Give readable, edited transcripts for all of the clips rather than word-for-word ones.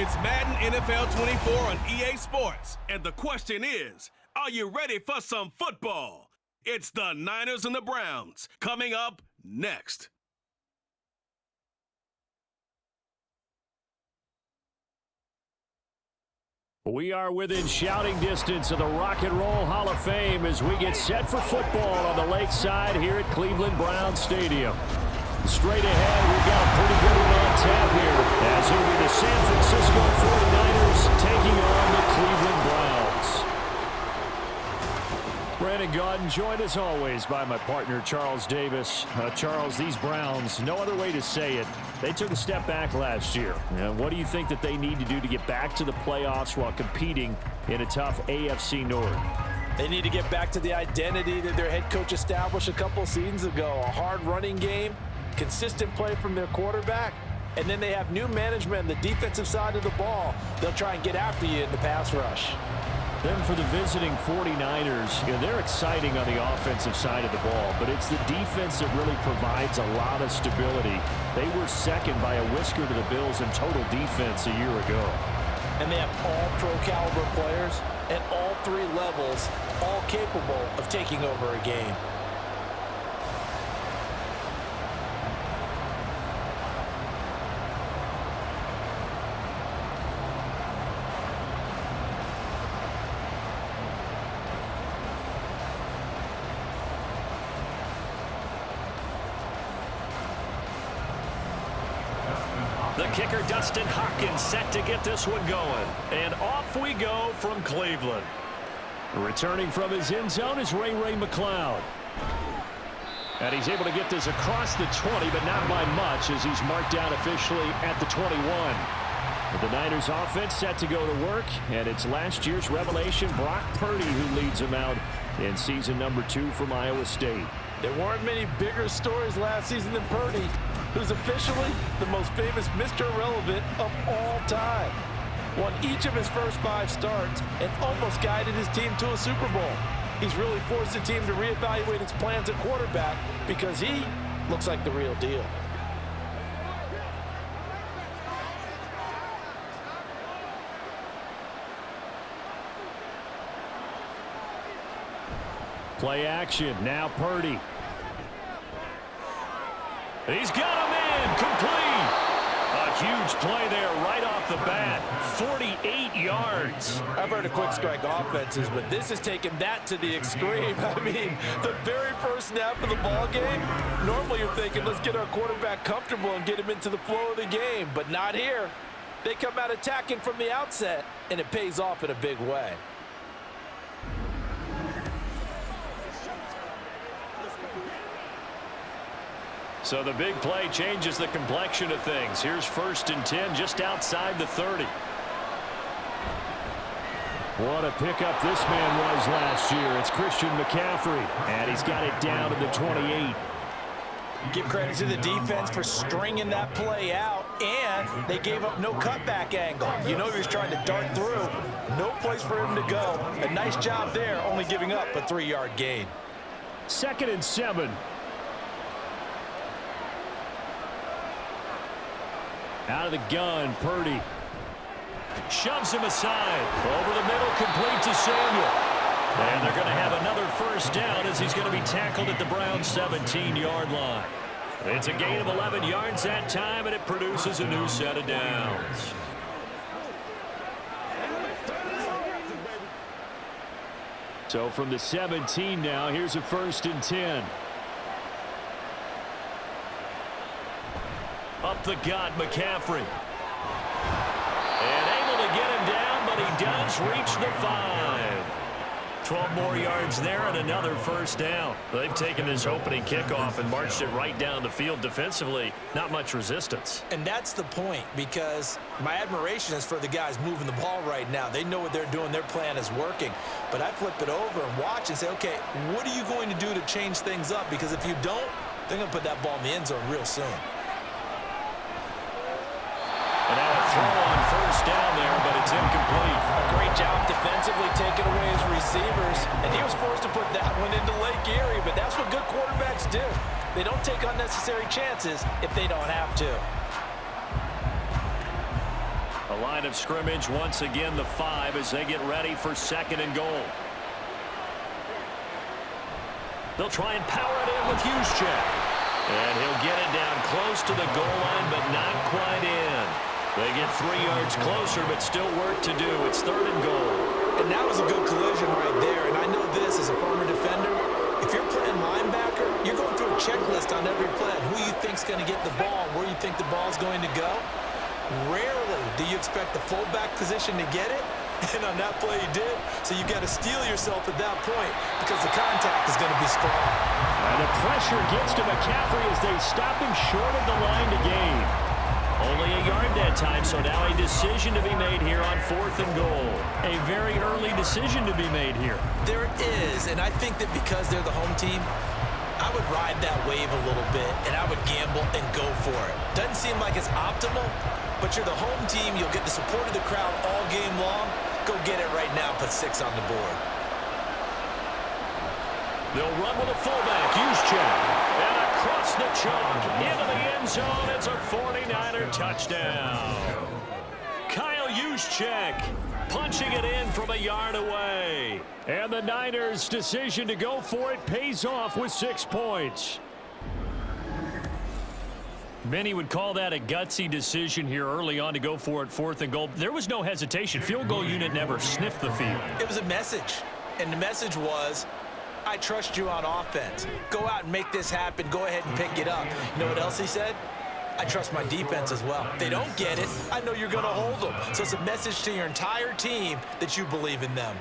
It's Madden NFL 24 on EA Sports. And the question is, are you ready for some football? It's the Niners and the Browns coming up next. We are within shouting distance of the Rock and Roll Hall of Fame as we get set for football on the lakeside here at Cleveland Browns Stadium. Straight ahead, we've got a pretty good one on tap here as it'll be the San Francisco 49ers taking on the Cleveland Browns. Brandon Gaudin joined as always by my partner Charles Davis. Charles, these Browns, no other way to say it, they took a step back last year. What do you think that they need to do to get back to the playoffs while competing in a tough AFC North? They need to get back to the identity that their head coach established a couple seasons ago. A hard running game, consistent play from their quarterback, and then they have new management on the defensive side of the ball. They'll try and get after you in the pass rush. Then for the visiting 49ers, they're exciting on the offensive side of the ball, but it's the defense that really provides a lot of stability. They were second by a whisker to the Bills in total defense a year ago. And they have all pro-caliber players at all three levels, all capable of taking over a game. The kicker, Dustin Hopkins, set to get this one going. And off we go from Cleveland. Returning from his end zone is Ray McCloud. And he's able to get this across the 20, but not by much as he's marked down officially at the 21. The Niners offense set to go to work, and it's last year's revelation, Brock Purdy, who leads them out in season number 2 from Iowa State. There weren't many bigger stories last season than Purdy, who's officially the most famous Mr. Irrelevant of all time. Won each of his first 5 starts and almost guided his team to a Super Bowl. He's really forced the team to reevaluate its plans at quarterback because he looks like the real deal. Play action, now Purdy. He's got him in, complete. A huge play there right off the bat, 48 yards. I've heard of quick strike offenses, but this has taken that to the extreme. I mean, the very first snap of the ball game, normally you're thinking, let's get our quarterback comfortable and get him into the flow of the game, but not here. They come out attacking from the outset, and it pays off in a big way. So the big play changes the complexion of things. Here's 1st and 10 just outside the 30. What a pickup this man was last year. It's Christian McCaffrey, and he's got it down to the 28. Give credit to the defense for stringing that play out, and they gave up no cutback angle. You know he was trying to dart through. No place for him to go. A nice job there, only giving up a 3-yard gain. 2nd and 7. Out of the gun, Purdy. Shoves him aside. Over the middle, complete to Samuel. And they're going to have another first down as he's going to be tackled at the Browns' 17-yard line. It's a gain of 11 yards that time, and it produces a new set of downs. So from the 17 now, here's a 1st and 10. Up the gut, McCaffrey. And able to get him down, but he does reach the 5. 12 more yards there and another first down. They've taken this opening kickoff and marched it right down the field defensively. Not much resistance. And that's the point, because my admiration is for the guys moving the ball right now. They know what they're doing. Their plan is working. But I flip it over and watch and say, okay, what are you going to do to change things up? Because if you don't, they're going to put that ball in the end zone real soon. And now a throw on first down there, but it's incomplete. A great job defensively taking away his receivers, and he was forced to put that one into Lake Erie, but that's what good quarterbacks do. They don't take unnecessary chances if they don't have to. A Line of scrimmage once again the 5 as they get ready for 2nd and goal. They'll try and power it in with Juszczyk. And he'll get it down close to the goal line, but not quite in. They get 3 yards closer, but still work to do. It's 3rd and goal. And that was a good collision right there. And I know this as a former defender. If you're playing linebacker, you're going through a checklist on every play. Who you think's going to get the ball, where you think the ball's going to go. Rarely do you expect the fullback position to get it. And on that play he did. So you got to steel yourself at that point because the contact is going to be strong. And the pressure gets to McCaffrey as they stop him short of the line to gain. Only a yard that time, so now a decision to be made here on 4th and goal. A very early decision to be made here. There is, and I think that because they're the home team, I would ride that wave a little bit, and I would gamble and go for it. Doesn't seem like it's optimal, but you're the home team. You'll get the support of the crowd all game long. Go get it right now. Put 6 on the board. They'll run with a fullback, Juszczyk. And across the chalk, into the end zone. It's a 49er touchdown. Kyle Juszczyk punching it in from a yard away. And the Niners' decision to go for it pays off with 6 points. Many would call that a gutsy decision here early on to go for it 4th and goal. There was no hesitation. Field goal unit never sniffed the field. It was a message, and the message was, I trust you on offense. Go out and make this happen. Go ahead and pick it up. You know what else he said? I trust my defense as well. If they don't get it, I know you're going to hold them. So it's a message to your entire team that you believe in them.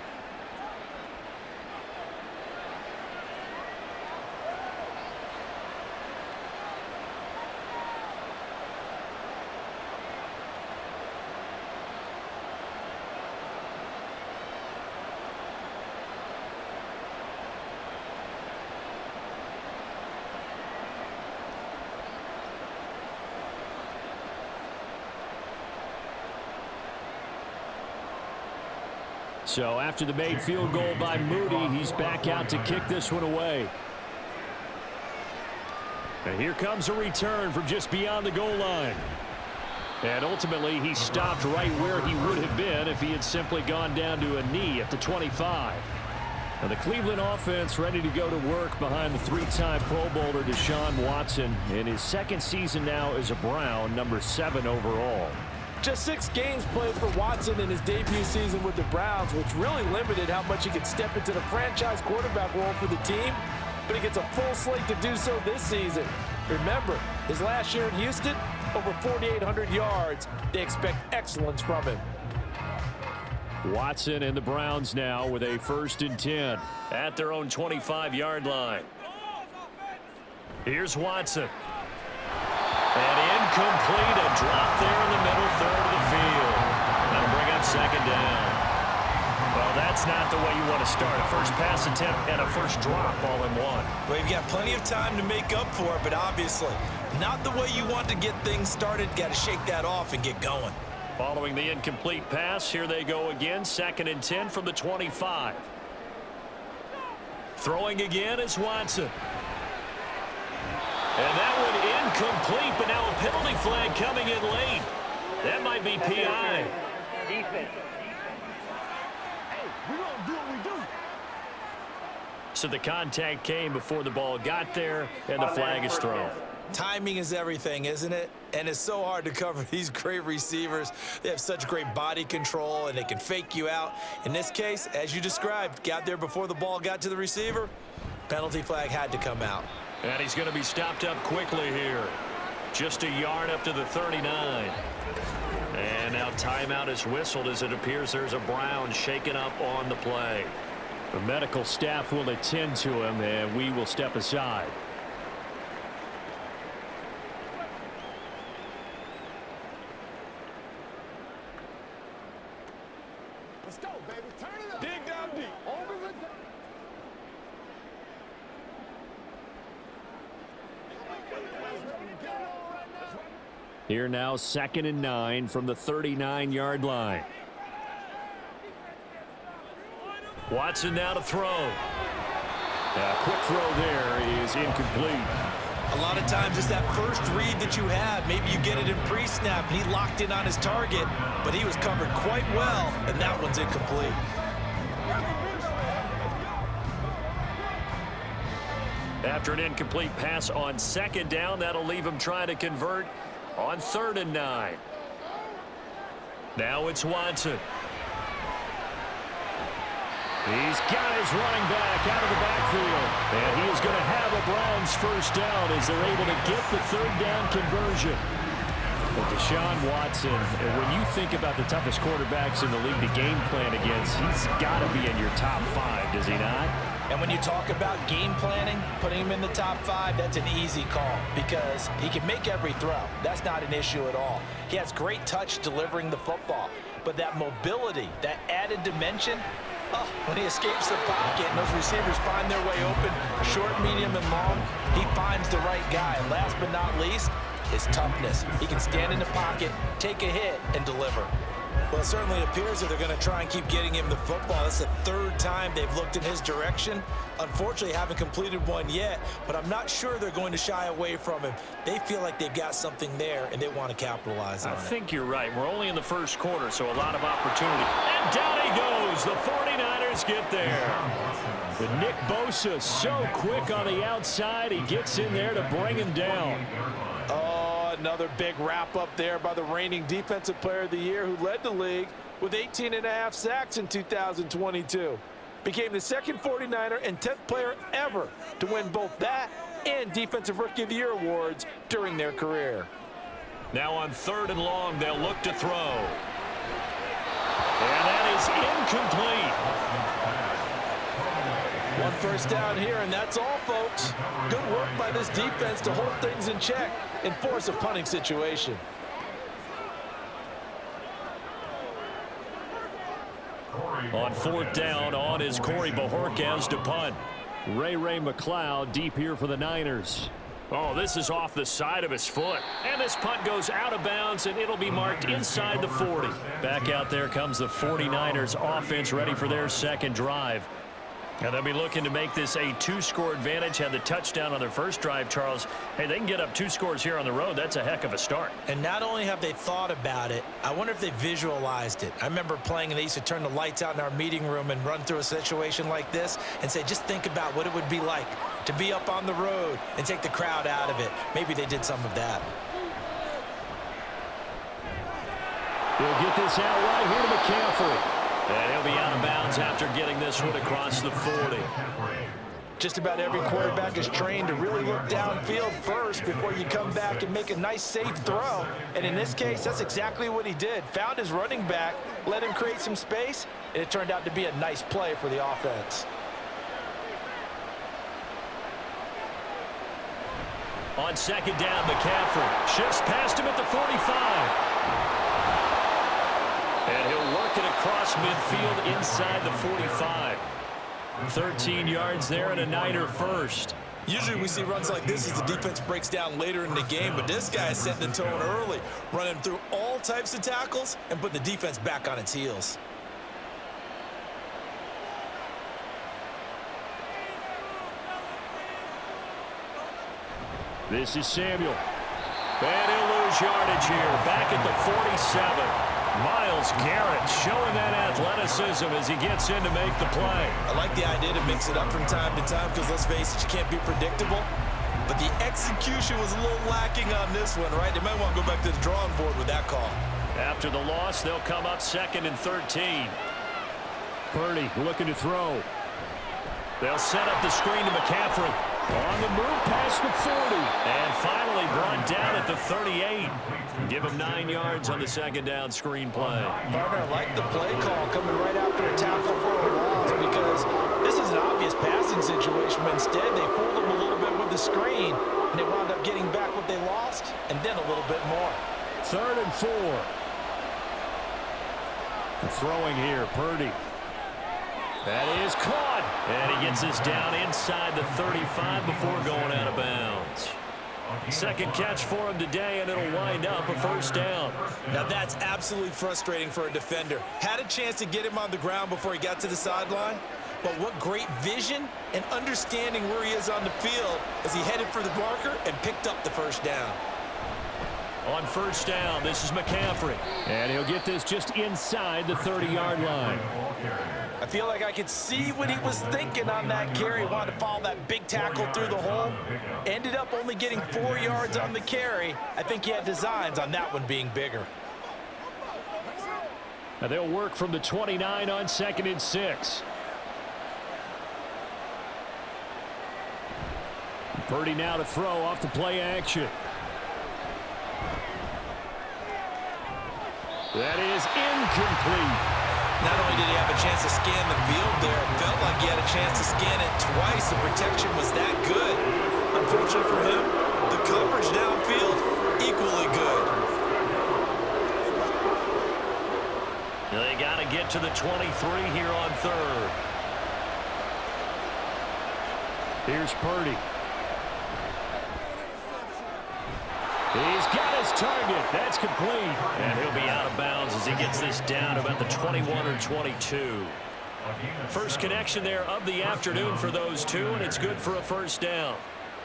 So after the made field goal by Moody, he's back out to kick this one away. And here comes a return from just beyond the goal line. And ultimately, he stopped right where he would have been if he had simply gone down to a knee at the 25. And the Cleveland offense ready to go to work behind the 3-time Pro Bowler Deshaun Watson in his 2nd season now as a Brown, number 7 overall. Just 6 games played for Watson in his debut season with the Browns, which really limited how much he could step into the franchise quarterback role for the team. But he gets a full slate to do so this season. Remember, his last year in Houston, over 4,800 yards. They expect excellence from him. Watson and the Browns now with a 1st and 10 at their own 25-yard line. Here's Watson. And incomplete, a drop there in the middle third of the field. That'll bring up 2nd down. Well, that's not the way you want to start. A first pass attempt and a first drop all in one. Well, you've got plenty of time to make up for it, but obviously not the way you want to get things started. Got to shake that off and get going. Following the incomplete pass, here they go again. 2nd and 10 from the 25. Throwing again is Watson. And that one incomplete, but now a penalty flag coming in late. That might be PI. Defense. Hey, we're going to do what we do. So the contact came before the ball got there, and the flag is thrown. Timing is everything, isn't it? And it's so hard to cover these great receivers. They have such great body control, and they can fake you out. In this case, as you described, got there before the ball got to the receiver. Penalty flag had to come out. And he's going to be stopped up quickly here. Just a yard up to the 39. And now timeout is whistled as it appears there's a Brown shaken up on the play. The medical staff will attend to him, and we will step aside. Let's go, baby. Turn it up. Dig down deep. Over the top. Here now, 2nd and 9 from the 39-yard line. Watson now to throw. A quick throw there is incomplete. A lot of times it's that first read that you have. Maybe you get it in pre-snap, and he locked in on his target, but he was covered quite well, and that one's incomplete. After an incomplete pass on second down, that'll leave him trying to convert on 3rd and 9. Now it's Watson. He's got his running back out of the backfield. And he is going to have a Browns first down as they're able to get the 3rd down conversion. But Deshaun Watson, when you think about the toughest quarterbacks in the league to game plan against, he's got to be in your top 5, does he not? And when you talk about game planning, putting him in the top 5, that's an easy call because he can make every throw. That's not an issue at all. He has great touch delivering the football. But that mobility, that added dimension, when he escapes the pocket and those receivers find their way open, short, medium, and long, he finds the right guy. And last but not least, his toughness. He can stand in the pocket, take a hit, and deliver. Well, it certainly appears that they're going to try and keep getting him the football. That's the 3rd time they've looked in his direction. Unfortunately, haven't completed one yet, but I'm not sure they're going to shy away from him. They feel like they've got something there, and they want to capitalize on it. I think you're right. We're only in the first quarter, so a lot of opportunity. And down he goes. The 49ers get there. But Nick Bosa so quick on the outside. He gets in there to bring him down. Another big wrap up there by the reigning Defensive Player of the Year who led the league with 18.5 sacks in 2022. Became the second 49er and 10th player ever to win both that and Defensive Rookie of the Year awards during their career. Now on 3rd and long, they'll look to throw. And that is incomplete. One first down here, and that's all, folks. Good work by this defense to hold things in check and force a punting situation. On 4th down, on is Corey Bojorquez to punt. Ray McCloud deep here for the Niners. Oh, this is off the side of his foot. And this punt goes out of bounds, and it'll be marked inside the 40. Back out there comes the 49ers offense ready for their second drive. And they'll be looking to make this a 2-score advantage. Had the touchdown on their first drive, Charles. Hey, they can get up 2 scores here on the road. That's a heck of a start. And not only have they thought about it, I wonder if they visualized it. I remember playing, and they used to turn the lights out in our meeting room and run through a situation like this and say, just think about what it would be like to be up on the road and take the crowd out of it. Maybe they did some of that. He'll get this out right here to McCaffrey. And he'll be out of bounds after getting this one across the 40. Just about every quarterback is trained to really look downfield first before you come back and make a nice, safe throw. And in this case, that's exactly what he did. Found his running back, let him create some space, and it turned out to be a nice play for the offense. On 2nd down, McCaffrey shifts past him at the 45. And he'll work it across midfield inside the 45. 13 yards there and a Niner first. Usually we see runs like this as the defense breaks down later in the game, but this guy is setting the tone early, running through all types of tackles and putting the defense back on its heels. This is Samuel. And he'll lose yardage here. Back at the 47. Myles Garrett showing that athleticism as he gets in to make the play. I like the idea to mix it up from time to time because, let's face it, you can't be predictable. But the execution was a little lacking on this one, right? They might want to go back to the drawing board with that call. After the loss, they'll come up 2nd and 13. Purdy looking to throw. They'll set up the screen to McCaffrey. On the move past the 40. And finally brought down at the 38. Give him 9 yards on the 2nd down screen play. Partner, like the play call coming right after a tackle for a loss because this is an obvious passing situation, but instead they fooled him a little bit with the screen, and they wound up getting back what they lost and then a little bit more. 3rd and 4. Throwing here, Purdy. That is caught. And he gets this down inside the 35 before going out of bounds. Second catch for him today, and it'll wind up a first down. Now that's absolutely frustrating for a defender. Had a chance to get him on the ground before he got to the sideline, but what great vision and understanding where he is on the field as he headed for the marker and picked up the first down. On first down, this is McCaffrey. And he'll get this just inside the 30-yard line. I feel like I could see what he was thinking on that carry. Wanted to follow that big tackle through the hole. Ended up only getting 4 yards on the carry. I think he had designs on that one being bigger. Now they'll work from the 29 on 2nd and 6. Purdy now to throw off the play action. That is incomplete. Not only did he have a chance to scan the field there, it felt like he had a chance to scan it twice. The protection was that good. Unfortunately for him, the coverage downfield, equally good. They got to get to the 23 here on 3rd. Here's Purdy. He's got his target. That's complete. And he'll be out of bounds as he gets this down about the 21 or 22. First connection there of the afternoon for those two, and it's good for a first down.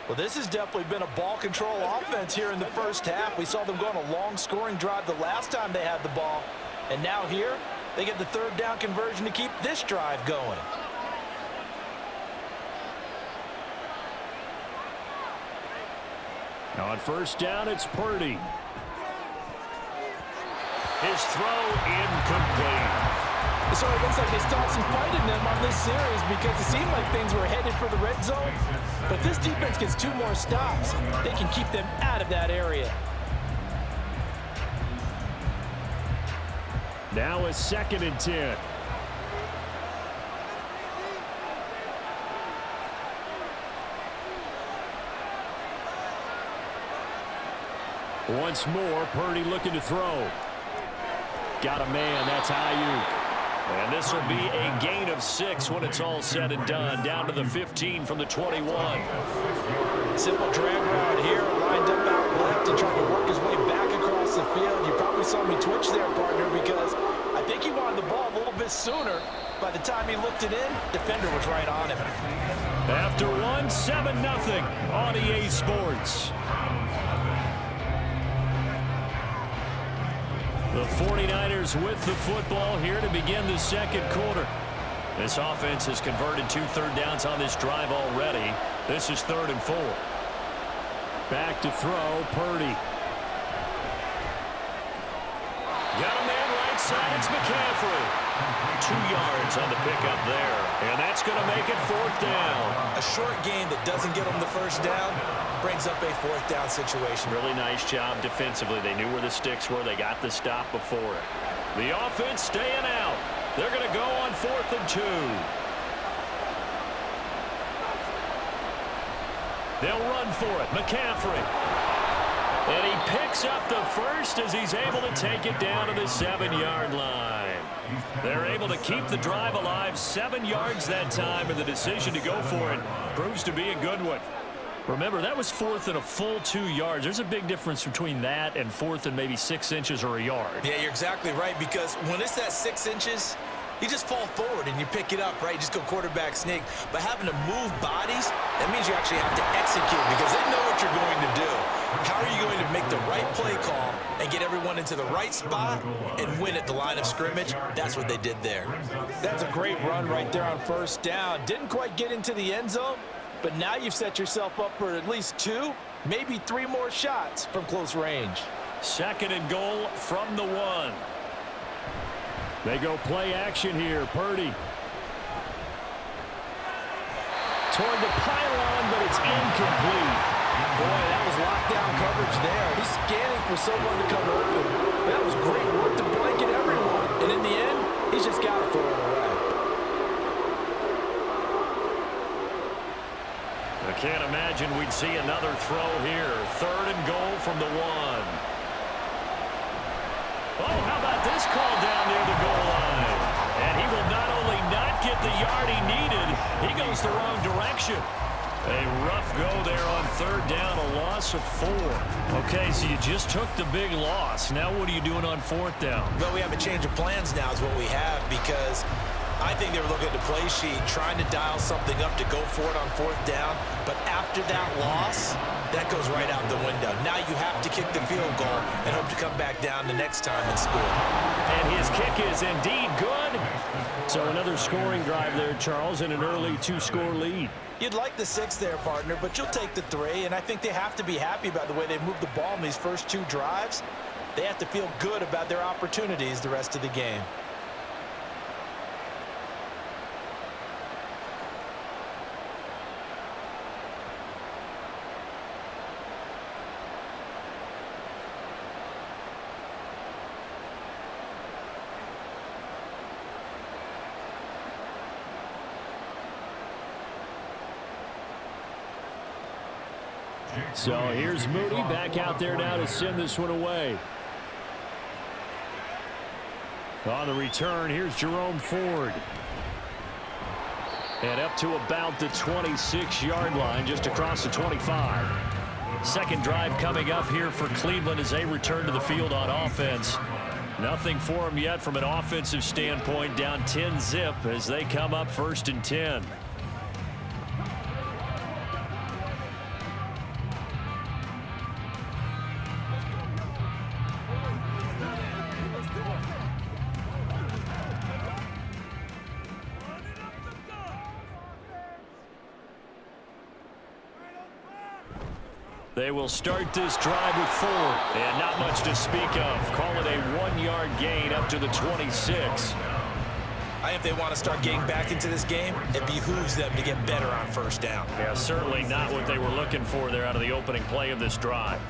Well, this has definitely been a ball control offense here in the first half. We saw them go on a long scoring drive the last time they had the ball. And now here, they get the 3rd down conversion to keep this drive going. Now on first down, it's Purdy. His throw incomplete. So it looks like they stopped some fight in them on this series because it seemed like things were headed for the red zone. But this defense gets 2 more stops. They can keep them out of that area. Now a 2nd and 10. Once more, Purdy looking to throw. Got a man, that's Ayuk. And this will be a gain of 6 when it's all said and done. Down to the 15 from the 21. Simple drag route here, lined up out left and trying to work his way back across the field. You probably saw me twitch there, partner, because I think he wanted the ball a little bit sooner. By the time he looked it in, defender was right on him. After one, 7-0 on EA Sports. The 49ers with the football here to begin the 2nd quarter. This offense has converted 2 third downs on this drive already. This is 3rd and 4. Back to throw, Purdy. Got a man right side, it's McCaffrey. 2 yards on the pickup there. And that's going to make it 4th down. A short gain that doesn't get them the first down brings up a 4th down situation. Really nice job defensively. They knew where the sticks were. They got the stop before it. The offense staying out. They're going to go on 4th and 2. They'll run for it. McCaffrey. And he picks up the first as he's able to take it down to the 7-yard line. They're able to keep the drive alive, 7 yards that time, and the decision to go for it proves to be a good one. Remember, that was 4th and a full 2 yards. There's a big difference between that and 4th and maybe 6 inches or a yard. Yeah, you're exactly right, because when it's that 6 inches, you just fall forward and you pick it up, right? You just go quarterback sneak. But having to move bodies, that means you actually have to execute because they know what you're going to do. How are you going to make the right play call and get everyone into the right spot and win at the line of scrimmage? That's what they did there. That's a great run right there on first down. Didn't quite get into the end zone, but now you've set yourself up for at least 2, maybe 3 more shots from close range. 2nd and goal from the 1. They go play action here. Purdy. Toward the pylon, but it's incomplete. Boy, that was lockdown coverage there. He's scanning for someone to come open. That was great work to blanket everyone. And in the end, he's just got to throw it away. I can't imagine we'd see another throw here. 3rd and goal from the 1. Oh, how about this call down near the goal line? And he will not only not get the yard he needed, he goes the wrong direction. A rough go there on 3rd down, a loss of 4. Okay, so you just took the big loss. Now what are you doing on 4th down? Well, we have a change of plans now is what we have, because I think they were looking at the play sheet, trying to dial something up to go for it on 4th down. But after that loss, that goes right out the window. Now you have to kick the field goal and hope to come back down the next time and score. And his kick is indeed good. So another scoring drive there, Charles, and an early 2-score lead. You'd like the 6 there, partner, but you'll take the 3, and I think they have to be happy about the way they've moved the ball in these first 2 drives. They have to feel good about their opportunities the rest of the game. So here's Moody back out there now to send this one away. On the return, here's Jerome Ford. And up to about the 26-yard line, just across the 25. Second drive coming up here for Cleveland as they return to the field on offense. Nothing for them yet from an offensive standpoint, down 10-zip as they come up 1st and 10. They will start this drive with Ford, and not much to speak of. Call it a 1-yard gain up to the 26. I think if they want to start getting back into this game, it behooves them to get better on 1st down. Yeah, certainly not what they were looking for there out of the opening play of this drive.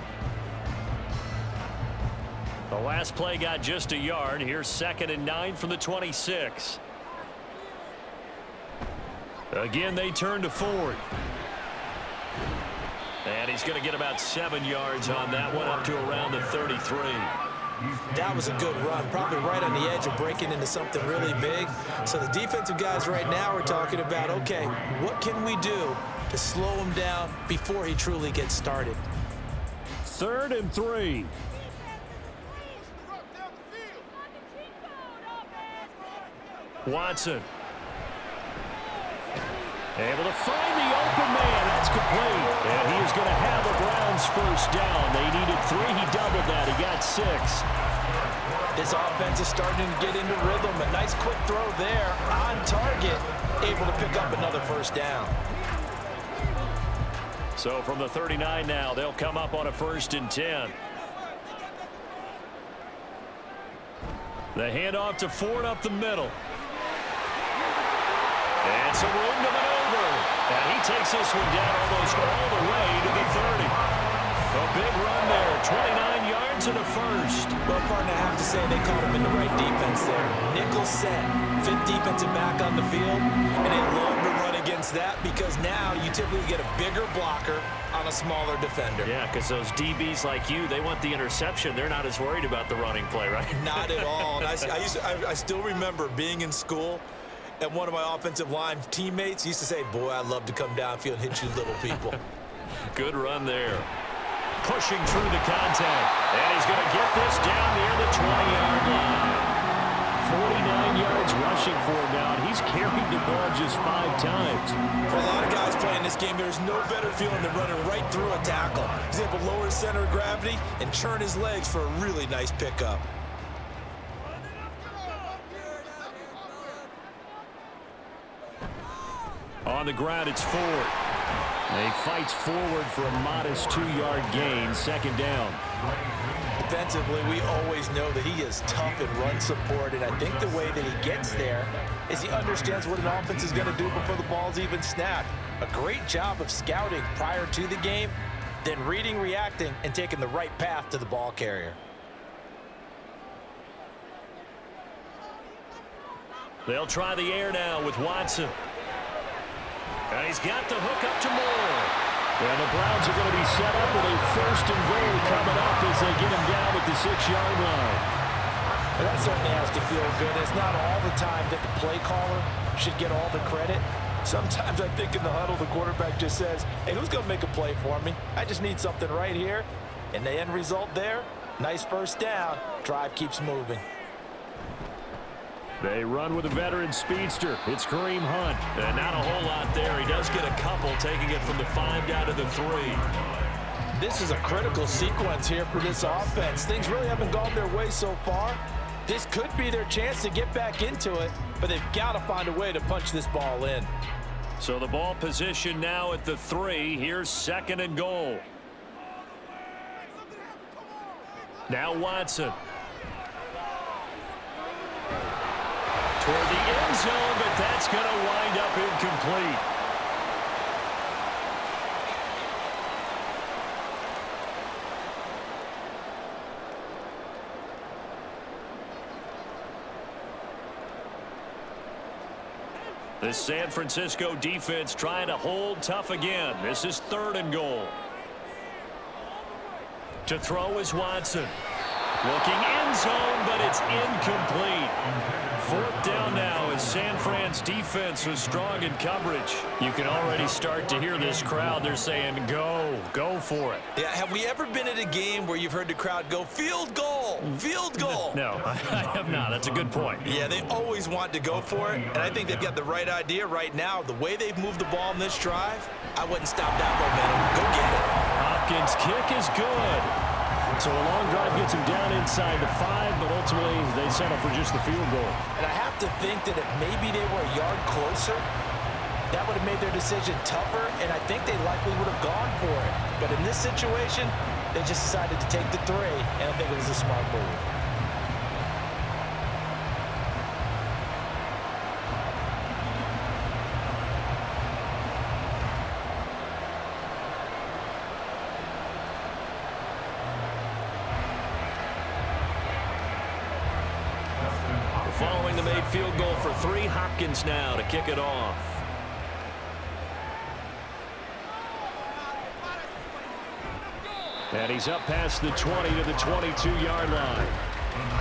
The last play got just a yard. Here's 2nd and 9 from the 26. Again, they turn to Ford. And he's going to get about 7 yards on that one, up to around the 33. That was a good run, probably right on the edge of breaking into something really big. So the defensive guys right now are talking about, okay, what can we do to slow him down before he truly gets started? 3rd and 3. Watson. Able to find the open man. That's complete. And he is going to have the Browns 1st down. They needed 3. He doubled that. He got 6. This offense is starting to get into rhythm. A nice quick throw there on target. Able to pick up another 1st down. So from the 39 now, they'll come up on a 1st and 10. The handoff to Ford up the middle. And some room to maneuver. And he takes this one down almost all the way to the 30. A big run there, 29 yards and a 1st. Well, partner, I have to say they caught him in the right defense there. Nickel set, 5th defensive back on the field, and they love to run against that because now you typically get a bigger blocker on a smaller defender. Yeah, because those DBs like you, they want the interception. They're not as worried about the running play, right? Not at all. And I still remember being in school, and one of my offensive line teammates used to say, boy, I'd love to come downfield and hit you little people. Good run there. Pushing through the contact. And he's going to get this down near the 20-yard line. 49 yards rushing for him now, and he's carried the ball just 5 times. For a lot of guys playing this game, there's no better feeling than running right through a tackle. He's able to lower his center of gravity and churn his legs for a really nice pickup. On the ground, it's Ford. He fights forward for a modest 2-yard gain, 2nd down. Defensively, we always know that he is tough in run support, and I think the way that he gets there is he understands what an offense is going to do before the ball's even snapped. A great job of scouting prior to the game, then reading, reacting, and taking the right path to the ball carrier. They'll try the air now with Watson. And he's got the hook up to Moore. And the Browns are going to be set up with a 1st and goal coming up as they get him down at the 6-yard line. Well, that certainly has to feel good. It's not all the time that the play caller should get all the credit. Sometimes I think in the huddle, the quarterback just says, hey, who's going to make a play for me? I just need something right here. And the end result there, nice 1st down. Drive keeps moving. They run with a veteran speedster. It's Kareem Hunt. And not a whole lot there. He does get a couple, taking it from the 5 down to the 3. This is a critical sequence here for this offense. Things really haven't gone their way so far. This could be their chance to get back into it, but they've got to find a way to punch this ball in. So the ball position now at the 3. Here's 2nd and goal. Now Watson. Toward the end zone, but that's going to wind up incomplete. The San Francisco defense trying to hold tough again. This is 3rd and goal. To throw is Watson. Looking end zone, but it's incomplete. 4th down now as San Fran's defense was strong in coverage. You can already start to hear this crowd. They're saying, go for it. Yeah, have we ever been at a game where you've heard the crowd go, field goal, field goal? No, I have not. That's a good point. Yeah, they always want to go for it, and I think they've got the right idea right now. The way they've moved the ball in this drive, I wouldn't stop that momentum. Go get it. Hopkins' kick is good. So a long drive gets him down inside the 5, but ultimately they settle for just the field goal. And I have to think that if maybe they were a yard closer, that would have made their decision tougher, and I think they likely would have gone for it. But in this situation, they just decided to take the 3, and I think it was a smart move. Following the made field goal for 3, Hopkins now to kick it off. And he's up past the 20 to the 22-yard line.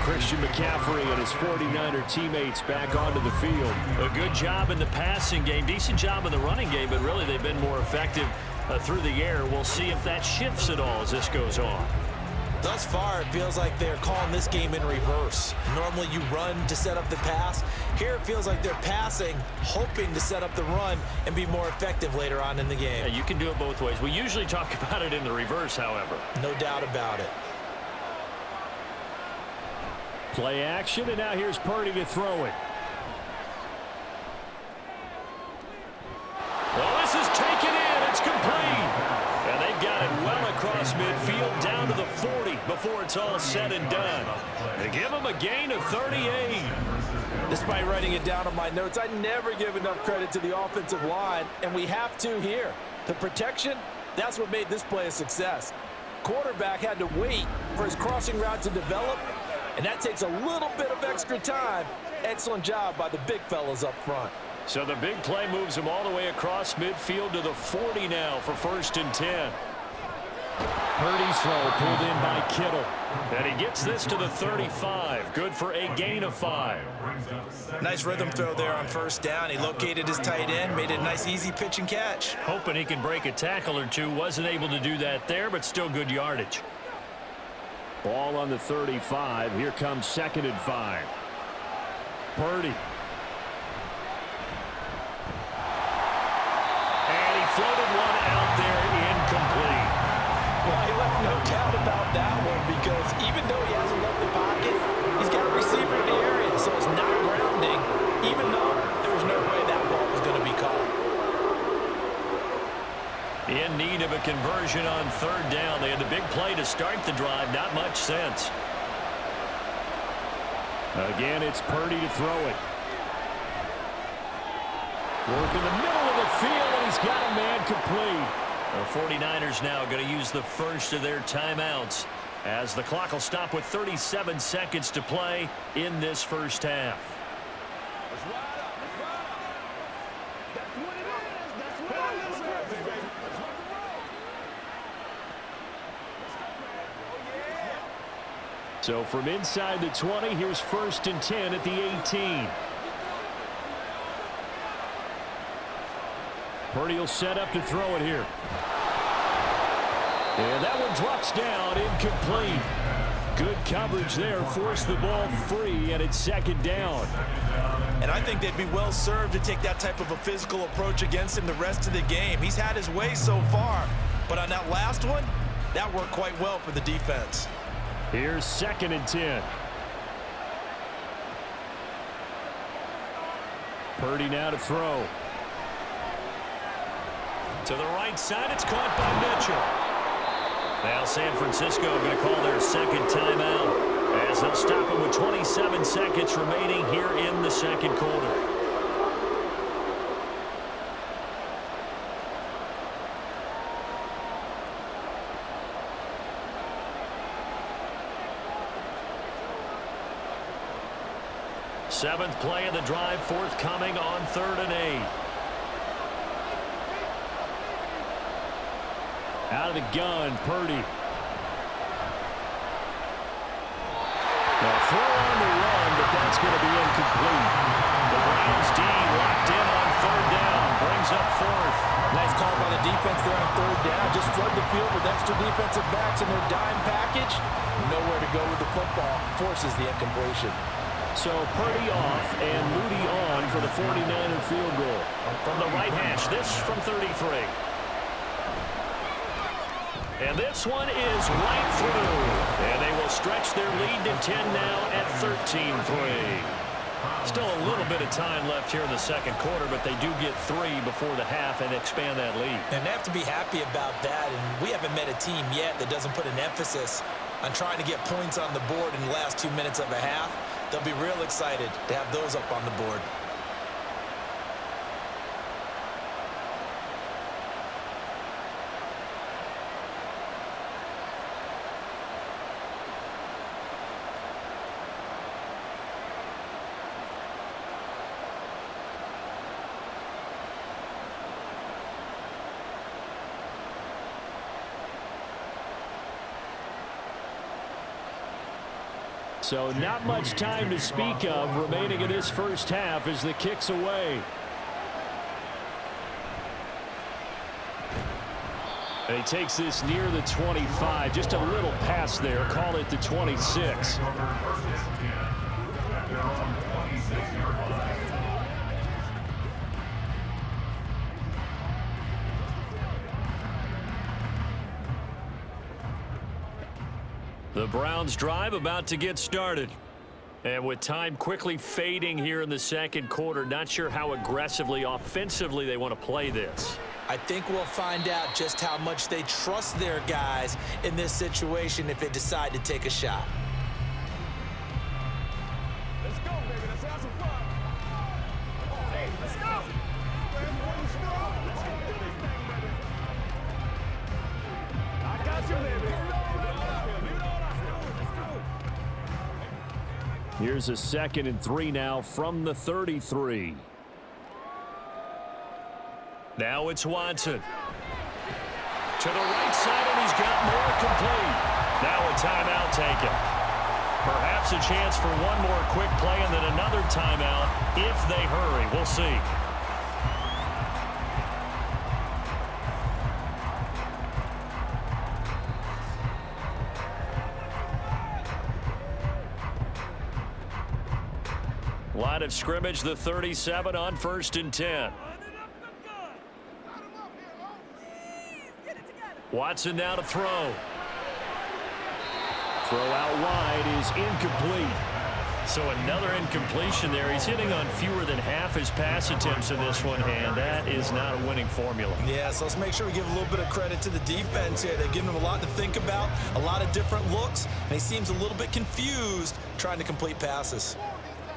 Christian McCaffrey and his 49er teammates back onto the field. A good job in the passing game, decent job in the running game, but really they've been more effective through the air. We'll see if that shifts at all as this goes on. Thus far, it feels like they're calling this game in reverse. Normally you run to set up the pass. Here it feels like they're passing, hoping to set up the run and be more effective later on in the game. Yeah, you can do it both ways. We usually talk about it in the reverse, however. No doubt about it. Play action, and now here's Purdy to throw it. Well, this is taken in. It's complete. And they've got it well across midfield down to the 40 before it's all said and done. They give them a gain of 38. Despite writing it down on my notes, I never give enough credit to the offensive line, and we have to here. The protection, that's what made this play a success. Quarterback had to wait for his crossing route to develop, and that takes a little bit of extra time. Excellent job by the big fellas up front. So the big play moves him all the way across midfield to the 40 now for 1st and 10. Purdy's throw pulled in by Kittle. And he gets this to the 35. Good for a gain of 5. Nice rhythm throw there on 1st down. He located his tight end, made it a nice easy pitch and catch. Hoping he can break a tackle or two. Wasn't able to do that there, but still good yardage. Ball on the 35. Here comes 2nd and 5. Purdy. Floated one out there, incomplete. Well, he left no doubt about that one because even though he hasn't left the pocket, he's got a receiver in the area, so it's not grounding, even though there's no way that ball was going to be caught. In need of a conversion on 3rd down. They had the big play to start the drive, not much sense. Again, it's Purdy to throw it. Work in the middle of the field, and he's got a man complete. The 49ers now going to use the first of their timeouts as the clock will stop with 37 seconds to play in this first half. So from inside the 20, here's 1st and 10 at the 18. Purdy will set up to throw it here. And that one drops down, incomplete. Good coverage there. Forced the ball free, and it's second down. And I think they'd be well served to take that type of a physical approach against him the rest of the game. He's had his way so far, but on that last one, that worked quite well for the defense. Here's 2nd and 10. Purdy now to throw. To the right side, it's caught by Mitchell. Now San Francisco going to call their second timeout as they'll stop it with 27 seconds remaining here in the second quarter. Seventh play of the drive forthcoming on 3rd and 8. Out of the gun, Purdy. Now throw on the run, but that's going to be incomplete. The Browns D locked in on 3rd down. Brings up 4th. Nice call by the defense there on 3rd down. Just flood the field with extra defensive backs in their dime package. Nowhere to go with the football. Forces the incompletion. So Purdy off and Moody on for the 49er field goal. From the right hash, this from 33. And this one is right through. And they will stretch their lead to 10 now at 13-3. Still a little bit of time left here in the second quarter, but they do get 3 before the half and expand that lead. And they have to be happy about that. And we haven't met a team yet that doesn't put an emphasis on trying to get points on the board in the last 2 minutes of a half. They'll be real excited to have those up on the board. So not much time to speak of remaining in this first half as the kick's away. And he takes this near the 25. Just a little pass there. Call it the 26. The Browns drive about to get started. And with time quickly fading here in the second quarter, not sure how aggressively, offensively they want to play this. I think we'll find out just how much they trust their guys in this situation if they decide to take a shot. Let's go, baby. Let's have some fun. Hey, let's go. I got you, baby. Here's a 2nd and 3 now from the 33. Now it's Watson. To the right side, and he's got more complete. Now a timeout taken. Perhaps a chance for one more quick play and then another timeout if they hurry. We'll see. Line of scrimmage, the 37 on 1st and 10. Watson now to throw. Throw out wide is incomplete. So another incompletion there. He's hitting on fewer than half his pass attempts in this one, and that is not a winning formula. Yeah, so let's make sure we give a little bit of credit to the defense here. They've given him a lot to think about, a lot of different looks, and he seems a little bit confused trying to complete passes.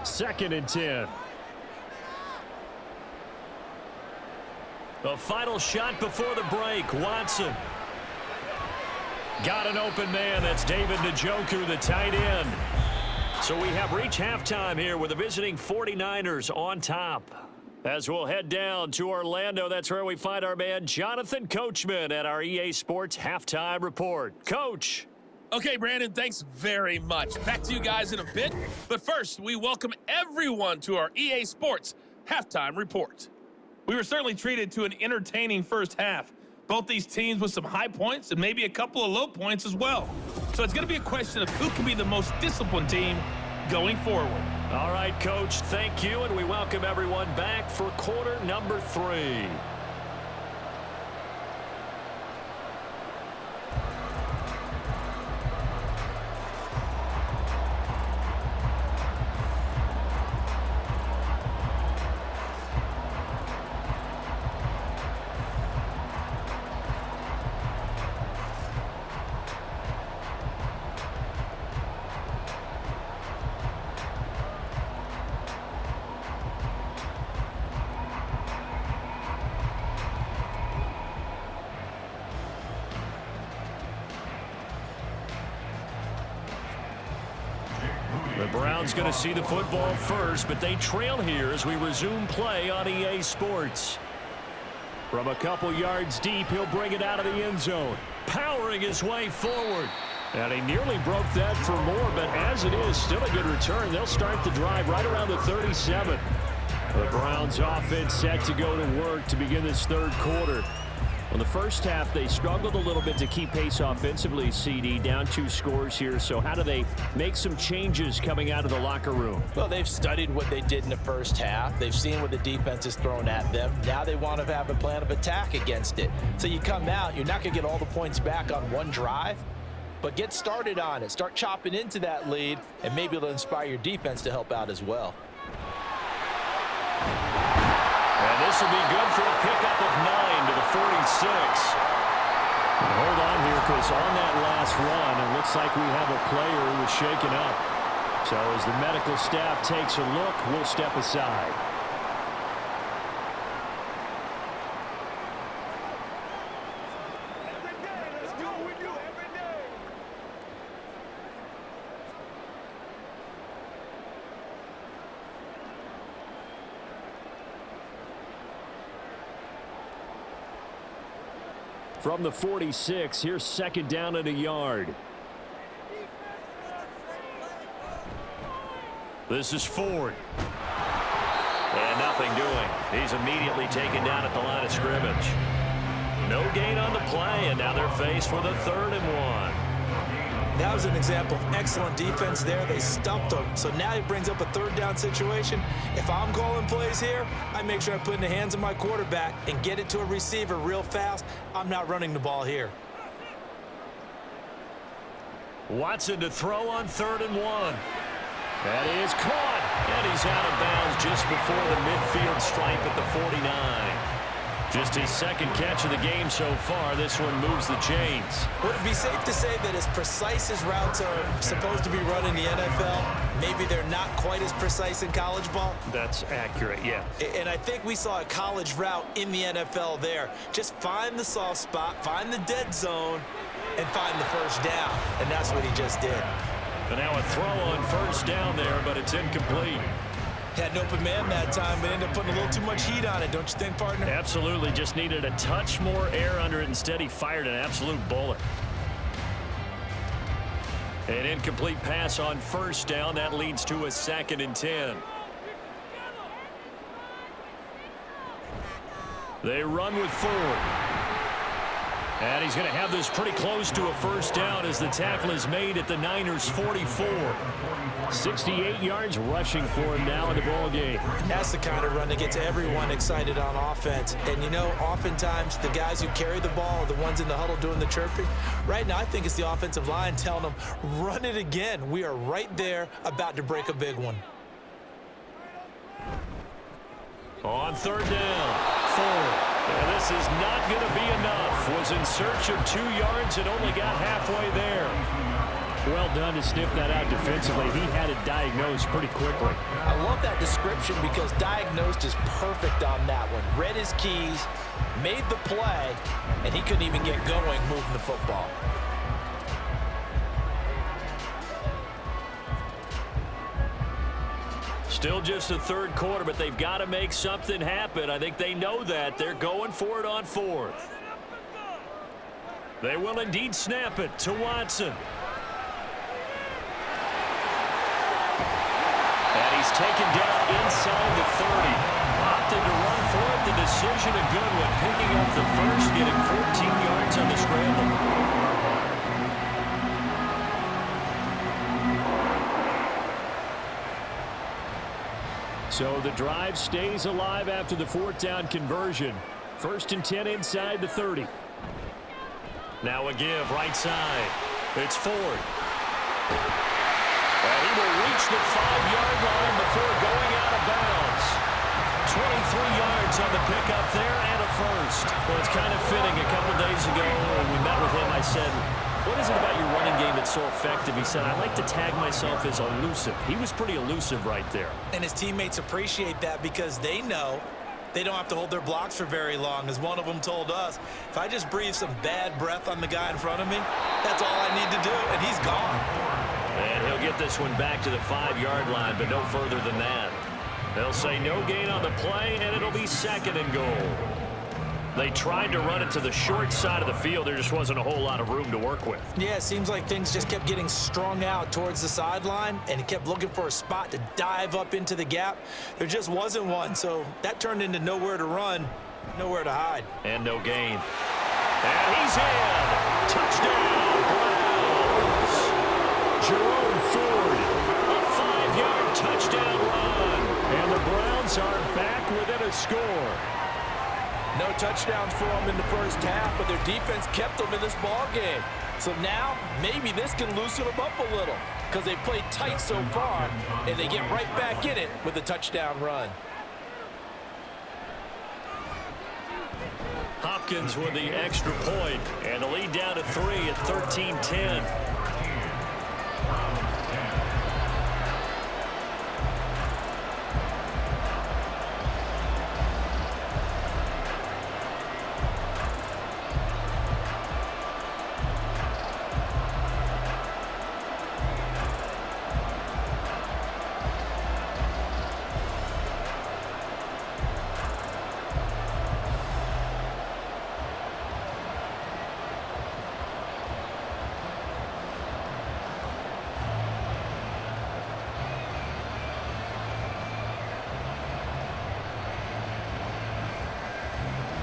2nd and 10. The final shot before the break. Watson. Got an open man. That's David Njoku, the tight end. So we have reached halftime here with the visiting 49ers on top. As we'll head down to Orlando, that's where we find our man Jonathan Coachman at our EA Sports Halftime Report. Coach. Okay, Brandon, thanks very much. Back to you guys in a bit. But first, we welcome everyone to our EA Sports Halftime Report. We were certainly treated to an entertaining first half. Both these teams with some high points and maybe a couple of low points as well. So it's going to be a question of who can be the most disciplined team going forward. All right, Coach, thank you, and we welcome everyone back for quarter number 3. The Browns going to see the football first, but they trail here as we resume play on EA Sports. From a couple yards deep, he'll bring it out of the end zone, powering his way forward. And he nearly broke that for more, but as it is, still a good return. They'll start the drive right around the 37. The Browns offense set to go to work to begin this third quarter. In the first half, they struggled a little bit to keep pace offensively, CD, down 2 scores here. So how do they make some changes coming out of the locker room? Well, they've studied what they did in the first half. They've seen what the defense has thrown at them. Now they want to have a plan of attack against it. So you come out, you're not going to get all the points back on one drive, but get started on it. Start chopping into that lead, and maybe it'll inspire your defense to help out as well. And this will be good for a pickup of 9 to the 46. Hold on here, because on that last run, it looks like we have a player who was shaken up. So as the medical staff takes a look, we'll step aside. Every day, let's do what we do every day. From the 46, here's second down and a yard. This is Ford. And nothing doing. He's immediately taken down at the line of scrimmage. No gain on the play, and now they're faced with a 3rd and 1. That was an example of excellent defense there. They stumped him. So now he brings up a 3rd down situation. If I'm calling plays here, I make sure I put it in the hands of my quarterback and get it to a receiver real fast. I'm not running the ball here. Watson to throw on 3rd and 1. That is caught. And he's out of bounds just before the midfield stripe at the 49. Just his second catch of the game so far. This one moves the chains. Would it be safe to say that as precise as routes are supposed to be run in the NFL, maybe they're not quite as precise in college ball? That's accurate, yeah. And I think we saw a college route in the NFL there. Just find the soft spot, find the dead zone, and find the first down. And that's what he just did. And now a throw on first down there, but it's incomplete. Had an open man that time, but ended up putting a little too much heat on it, don't you think, partner? Absolutely. Just needed a touch more air under it. Instead, he fired an absolute bullet. An incomplete pass on first down. That leads to a 2nd and 10. They run with Ford. And he's going to have this pretty close to a first down as the tackle is made at the Niners' 44. 68 yards rushing for him now in the ball game. That's the kind of run that gets everyone excited on offense. And, you know, oftentimes the guys who carry the ball are the ones in the huddle doing the chirping. Right now, I think it's the offensive line telling them, run it again. We are right there about to break a big one. On 3rd down, Ford. And this is not going to be enough. Was in search of 2 yards and only got halfway there. Well done to sniff that out defensively. He had it diagnosed pretty quickly. I love that description because diagnosed is perfect on that one. Read his keys, made the play, and he couldn't even get going moving the football. Still just the 3rd quarter, but they've got to make something happen. I think they know that. They're going for it on 4th. They will indeed snap it to Watson. And he's taken down inside the 30. something to run for it. The decision a good one. Picking up the first, getting 14 yards on the scramble. So the drive stays alive after the fourth down conversion. 1st and 10 inside the 30. Now a give right side. It's Ford. And he will reach the 5-yard line before going out of bounds. 23 yards on the pickup there and a first. Well, it's kind of fitting. A couple days ago when we met with him, I said, what is it about your running game that's so effective? He said, I like to tag myself as elusive. He was pretty elusive right there. And his teammates appreciate that because they know they don't have to hold their blocks for very long. As one of them told us, if I just breathe some bad breath on the guy in front of me, that's all I need to do, and he's gone. And he'll get this one back to the 5-yard line, but no further than that. They'll say no gain on the play, and it'll be 2nd and goal. They tried to run it to the short side of the field. There just wasn't a whole lot of room to work with. Yeah, it seems like things just kept getting strung out towards the sideline, and he kept looking for a spot to dive up into the gap. There just wasn't one, so that turned into nowhere to run, nowhere to hide. And no gain. And he's in. Touchdown, Browns. Jerome Ford, a 5-yard touchdown run. And the Browns are back within a score. No touchdowns for them in the first half, but their defense kept them in this ball game. So now, maybe this can loosen them up a little because they played tight so far, and they get right back in it with a touchdown run. Hopkins with the extra point, and the lead down to 3 at 13-10.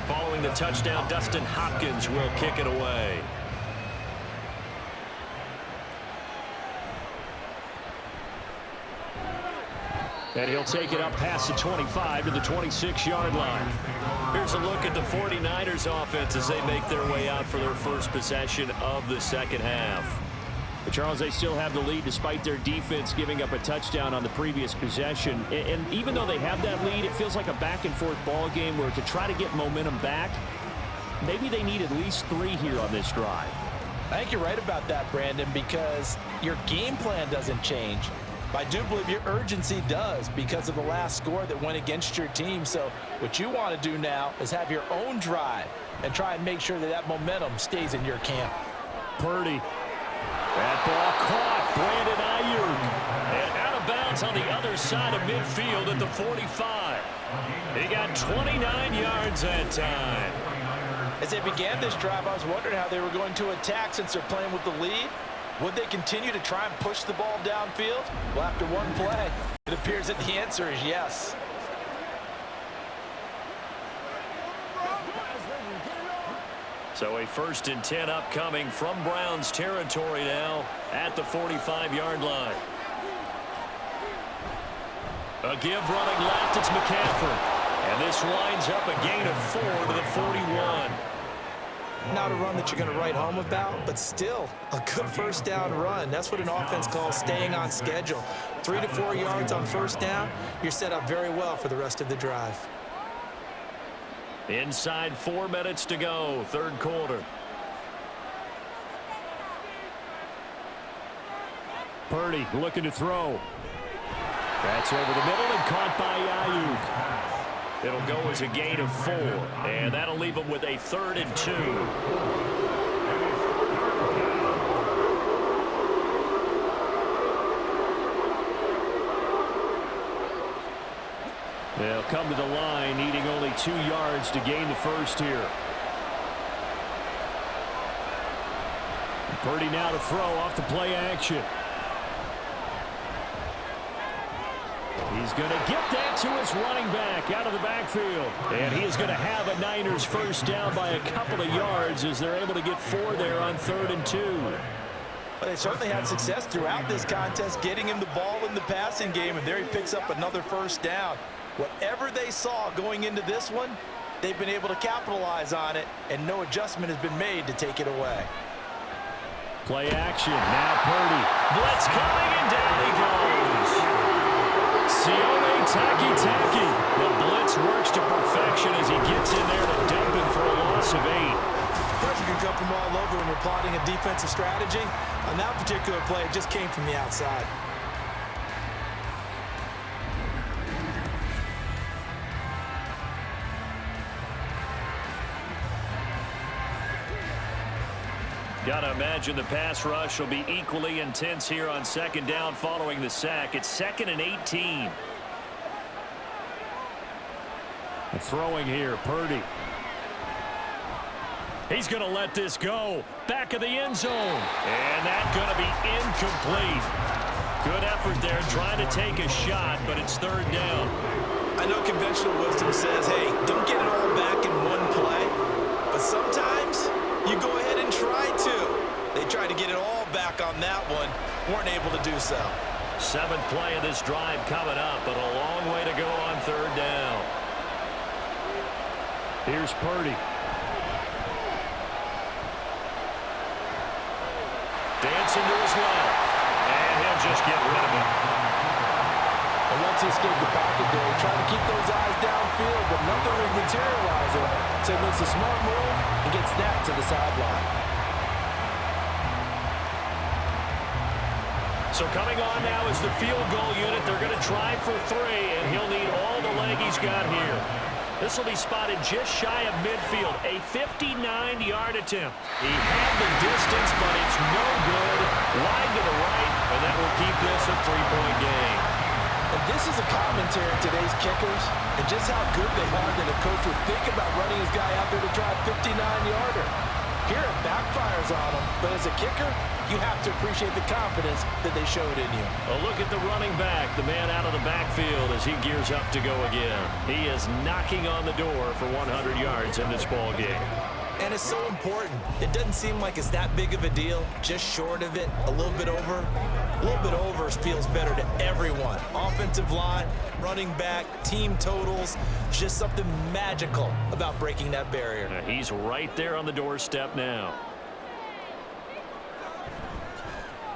Following the touchdown, Dustin Hopkins will kick it away. And he'll take it up past the 25 to the 26-yard line. Here's a look at the 49ers offense as they make their way out for their first possession of the second half. But Charles, they still have the lead despite their defense giving up a touchdown on the previous possession. And even though they have that lead, it feels like a back-and-forth ball game where to try to get momentum back, maybe they need at least 3 here on this drive. I think you're right about that, Brandon, because your game plan doesn't change. I do believe your urgency does because of the last score that went against your team. So what you want to do now is have your own drive and try and make sure that that momentum stays in your camp. Purdy. That ball caught. Brandon Ayuk. And out of bounds on the other side of midfield at the 45. He got 29 yards that time. As they began this drive, I was wondering how they were going to attack since they're playing with the lead. Would they continue to try and push the ball downfield? Well, after one play, it appears that the answer is yes. So a 1st and 10 upcoming from Browns territory now at the 45-yard line. A give running left, it's McCaffrey. And this winds up a gain of 4 to the 41. Not a run that you're going to write home about, but still a good first down run. That's what an offense calls staying on schedule. 3 to 4 yards on first down, you're set up very well for the rest of the drive. Inside 4 minutes to go, third quarter. Purdy looking to throw. That's over the middle and caught by Ayuk. It'll go as a gain of 4, and that'll leave them with a 3rd and 2. They'll come to the line, needing only 2 yards to gain the first here. Purdy now to throw off the play action. He's going to get that to his running back out of the backfield. And he is going to have a Niners first down by a couple of yards as they're able to get 4 there on 3rd and 2. Well, they certainly had success throughout this contest getting him the ball in the passing game, and there he picks up another first down. Whatever they saw going into this one, they've been able to capitalize on it, and no adjustment has been made to take it away. Play action. Now Purdy. Blitz coming, and down he goes. Sione Taki. The blitz works to perfection as he gets in there to dump him for a loss of 8. Pressure can come from all over when you're plotting a defensive strategy. On that particular play, it just came from the outside. Got to imagine the pass rush will be equally intense here on 2nd down following the sack. It's 2nd and 18. Throwing here, Purdy. He's going to let this go. Back of the end zone. And that's going to be incomplete. Good effort there trying to take a shot, but it's 3rd down. I know conventional wisdom says, hey, don't get it all back in one play. But sometimes you go ahead and try to. They tried to get it all back on that one. Weren't able to do so. 7th play of this drive coming up, but a long way to go on 3rd down. Here's Purdy. Dancing to his left. And he'll just get rid of it. And once he escaped the pocket there, he tried to keep those eyes downfield, but nothing was materializing. So he makes a smart move and gets that to the sideline. So coming on now is the field goal unit. They're going to try for 3, and he'll need all the leg he's got here. This will be spotted just shy of midfield. A 59-yard attempt. He had the distance, but it's no good. Wide to the right, and that will keep this a 3-point game. And this is a commentary in today's kickers and just how good they are that a coach would think about running his guy out there to try a 59-yarder. Here it backfires on him, but as a kicker, you have to appreciate the confidence that they showed in you. A look at the running back, the man out of the backfield as he gears up to go again. He is knocking on the door for 100 yards in this ball game. And it's so important. It doesn't seem like it's that big of a deal, just short of it, a little bit over. A little bit over feels better to everyone. Offensive line, running back, team totals, just something magical about breaking that barrier. He's right there on the doorstep now.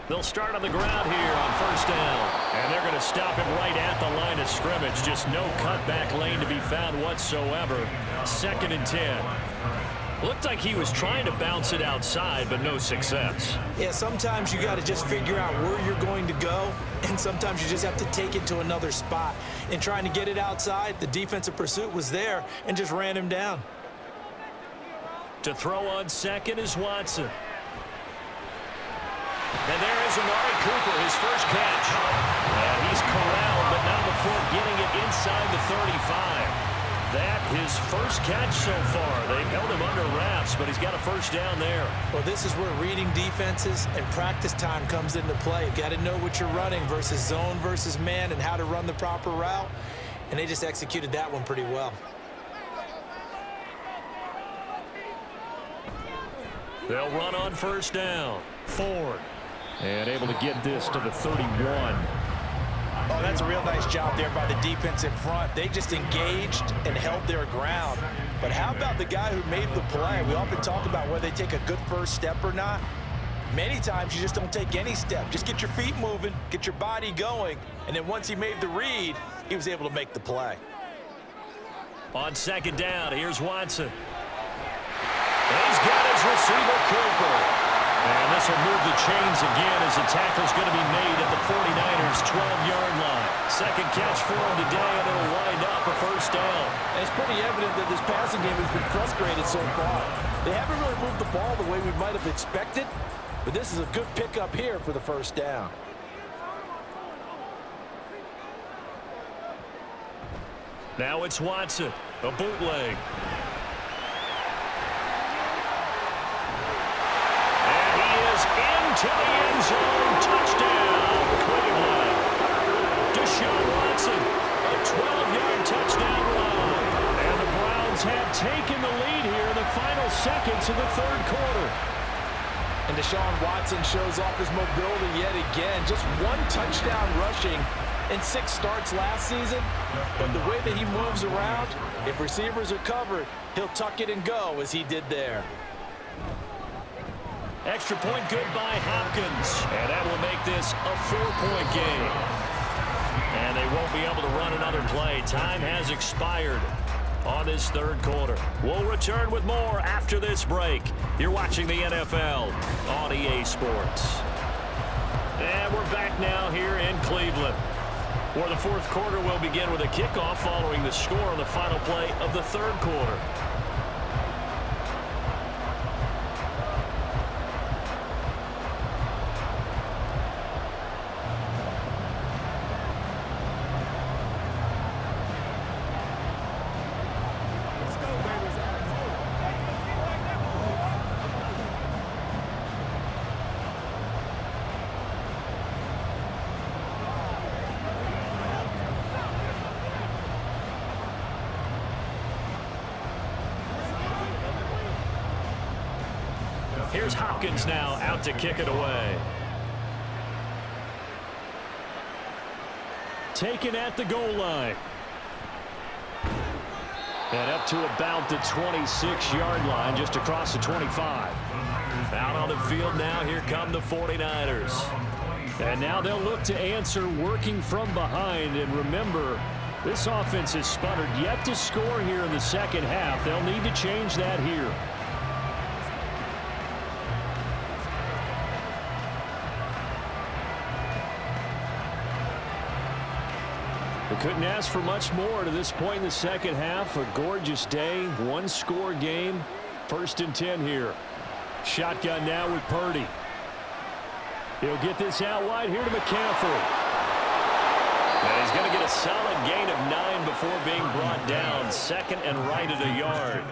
They'll start on the ground here on 1st down. And they're going to stop him right at the line of scrimmage. Just no cutback lane to be found whatsoever. 2nd and 10. Looked like he was trying to bounce it outside, but no success. Yeah, sometimes you got to just figure out where you're going to go, and sometimes you just have to take it to another spot. In trying to get it outside, the defensive pursuit was there and just ran him down. To throw on 2nd is Watson. And there is Amari Cooper, his first catch. And he's corralled, but not before getting it inside the 35. That his first catch so far. They've held him under wraps, but he's got a first down there. Well, this is where reading defenses and practice time comes into play. You've got to know what you're running versus zone versus man and how to run the proper route. And they just executed that one pretty well. They'll run on 1st down. Ford. And able to get this to the 31. Oh, that's a real nice job there by the defensive front. They just engaged and held their ground. But how about the guy who made the play? We often talk about whether they take a good first step or not. Many times you just don't take any step. Just get your feet moving, get your body going, and then once he made the read, he was able to make the play. On 2nd down, here's Watson. And he's got his receiver, Cooper. And this will move the chains again as the tackle's going to be made at the 49ers' 12-yard line. 2nd catch for him today, and it'll wind up a first down. And it's pretty evident that this passing game has been frustrated so far. They haven't really moved the ball the way we might have expected, but this is a good pickup here for the first down. Now it's Watson, a bootleg. To the end zone, touchdown, Cleveland. Deshaun Watson taken the lead here in the final seconds of the third quarter. And Deshaun Watson shows off his mobility yet again. Just one touchdown rushing in 6 starts last season. But the way that he moves around, if receivers are covered, he'll tuck it and go as he did there. Extra point good by Hopkins. And that will make this a 4-point game. And they won't be able to run another play. Time has expired on this third quarter. We'll return with more after this break. You're watching the NFL on EA Sports. And we're back now here in Cleveland, where the fourth quarter will begin with a kickoff following the score on the final play of the third quarter. Here's Hopkins now out to kick it away. Taken at the goal line. And up to about the 26-yard line, just across the 25. Out on the field now, here come the 49ers. And now they'll look to answer working from behind. And remember, this offense has sputtered yet to score here in the second half. They'll need to change that here. They couldn't ask for much more to this point in the second half. A gorgeous day, one-score game. 1st and 10 here. Shotgun now with Purdy. He'll get this out wide here to McCaffrey. And he's going to get a solid gain of 9 before being brought down. Second and right at a yard.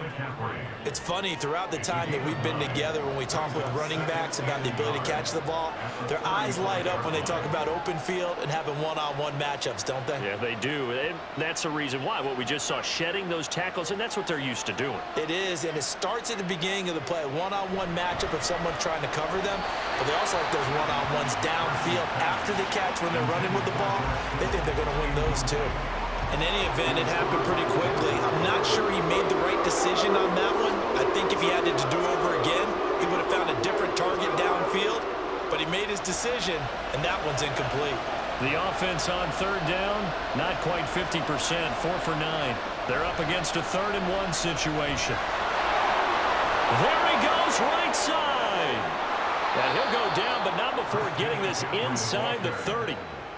It's funny, throughout the time that we've been together, when we talk with running backs about the ability to catch the ball, their eyes light up when they talk about open field and having one-on-one matchups, don't they? Yeah, they do. And that's the reason why. What we just saw, shedding those tackles, and that's what they're used to doing. It is, and it starts at the beginning of the play. One-on-one matchup if someone's trying to cover them, but they also like those one-on-ones downfield after the catch when they're running with the ball. They think they're going to win those too. In any event, it happened pretty quickly. I'm not sure he made the right decision on that one. I think if he had to do over again, he would have found a different target downfield, but he made his decision, and that one's incomplete. The offense on third down, not quite 50%, 4 for 9. They're up against a 3rd and 1 situation. There he goes, right side. And he'll go down, but not before getting this inside the 30.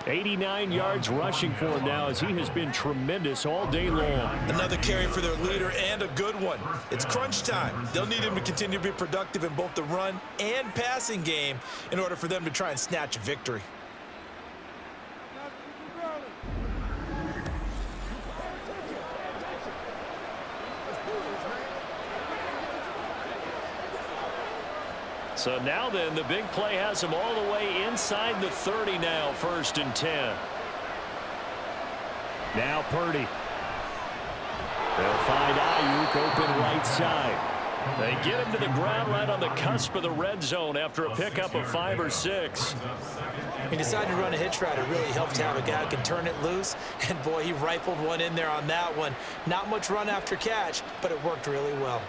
89 yards rushing for him now, as he has been tremendous all day long. Another carry for their leader, and a good one. It's crunch time. They'll need him to continue to be productive in both the run and passing game in order for them to try and snatch a victory. So now then, the big play has him all the way inside the 30 now, 1st and 10. Now Purdy. They'll find Ayuk open right side. They get him to the ground right on the cusp of the red zone after a pickup of 5 or 6. He decided to run a hitch route. It really helps to have a guy who can turn it loose. And, boy, he rifled one in there on that one. Not much run after catch, but it worked really well.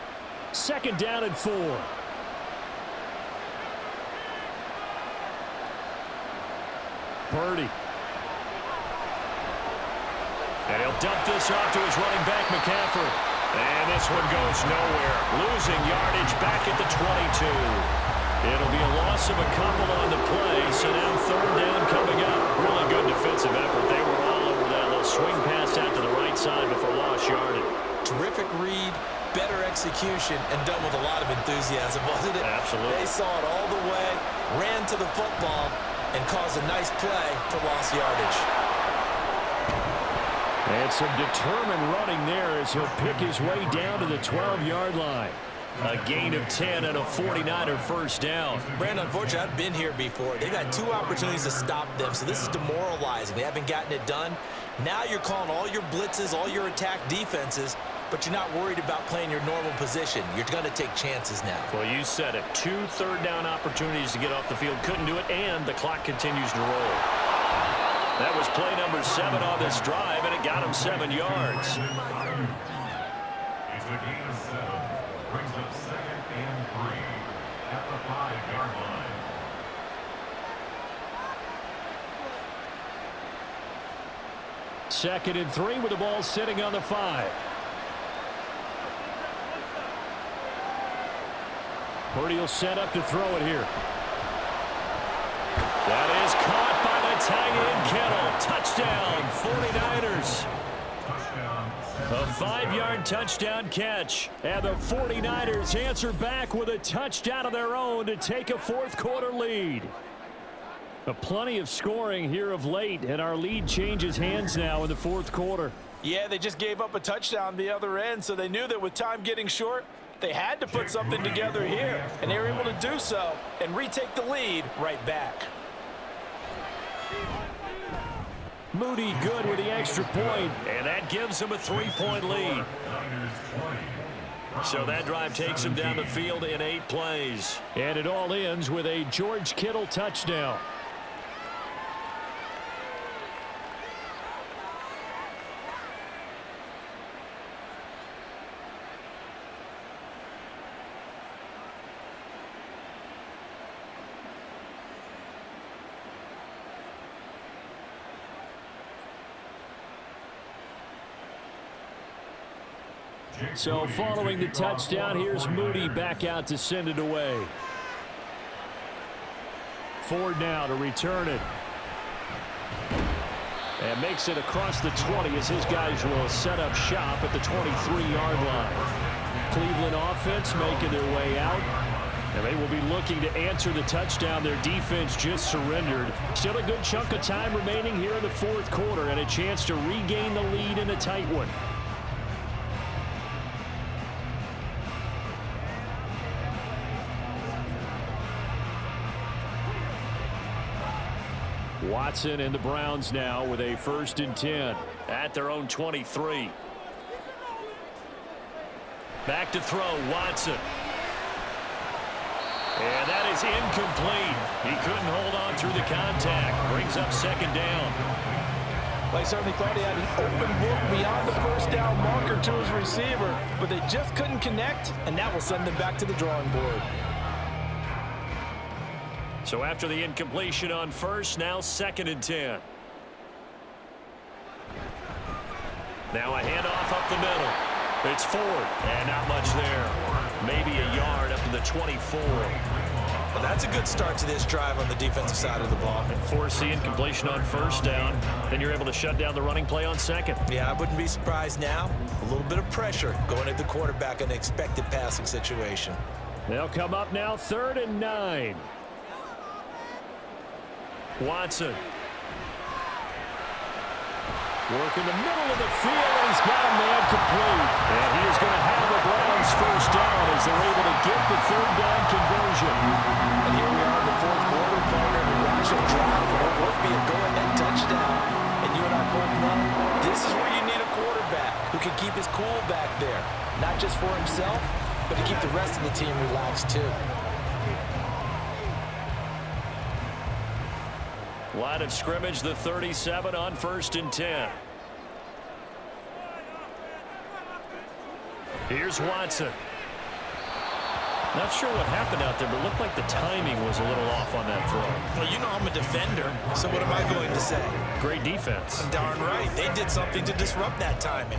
2nd down and 4. Purdy. And he'll dump this off to his running back, McCaffrey. And this one goes nowhere. Losing yardage back at the 22. It'll be a loss of a couple on the play, so now 3rd down coming up. Really good defensive effort. They were all over that little swing pass out to the right side before lost yardage. Terrific read, better execution, and done with a lot of enthusiasm, wasn't it? Absolutely. They saw it all the way, ran to the football, and caused a nice play for lost yardage. And some determined running there as he'll pick his way down to the 12-yard line. A gain of 10 and a 49er 1st down. Brandon, unfortunately, I've been here before. They got 2 opportunities to stop them, so this is demoralizing. They haven't gotten it done. Now you're calling all your blitzes, all your attack defenses, but you're not worried about playing your normal position. You're going to take chances now. Well, you said it. 2 third-down opportunities to get off the field. Couldn't do it, and the clock continues to roll. That was play number 7 on this drive, and it got him 7 yards. It's a gain of 7. Brings up 2nd and 3 at the 5-yard line. Second and 3 with the ball sitting on the 5. Purdy will set up to throw it here. That is caught by the tight end Kittle. Touchdown, 49ers. A 5-yard touchdown catch. And the 49ers answer back with a touchdown of their own to take a fourth-quarter lead. Plenty of scoring here of late, and our lead changes hands now in the fourth quarter. Yeah, they just gave up a touchdown the other end, so they knew that with time getting short, they had to put something together here, and they were able to do so and retake the lead right back. Moody good with the extra point, and that gives him a 3-point lead. So that drive takes him down the field in 8 plays. And it all ends with a George Kittle touchdown. So following the touchdown, here's Moody back out to send it away. Ford now to return it. And makes it across the 20 as his guys will set up shop at the 23-yard line. Cleveland offense making their way out. And they will be looking to answer the touchdown their defense just surrendered. Still a good chunk of time remaining here in the fourth quarter and a chance to regain the lead in a tight one. Watson and the Browns now with a 1st and 10 at their own 23. Back to throw, Watson. And that is incomplete. He couldn't hold on through the contact. Brings up 2nd down. Well, he certainly thought he had an open book beyond the first down marker to his receiver, but they just couldn't connect, and that will send them back to the drawing board. So after the incompletion on 1st, now 2nd and 10. Now a handoff up the middle. It's Ford, and not much there. Maybe a yard up to the 24. Well, that's a good start to this drive on the defensive side of the ball. And force the incompletion on 1st down. Then you're able to shut down the running play on 2nd. Yeah, I wouldn't be surprised now. A little bit of pressure going at the quarterback in an expected passing situation. They'll come up now 3rd and 9. Watson. Working the middle of the field, and he's got a man complete. And he is going to have the Browns 1st down as they're able to get the 3rd down conversion. And here we are in the fourth quarter, playing a rational drive. It won't be a go-ahead touchdown. And you and I both know this is where you need a quarterback who can keep his cool back there. Not just for himself, but to keep the rest of the team relaxed too. Line of scrimmage, the 37 on 1st and 10. Here's Watson. Not sure what happened out there, but it looked like the timing was a little off on that throw. Well, you know I'm a defender, so what am I going to say? Great defense. Darn right. They did something to disrupt that timing.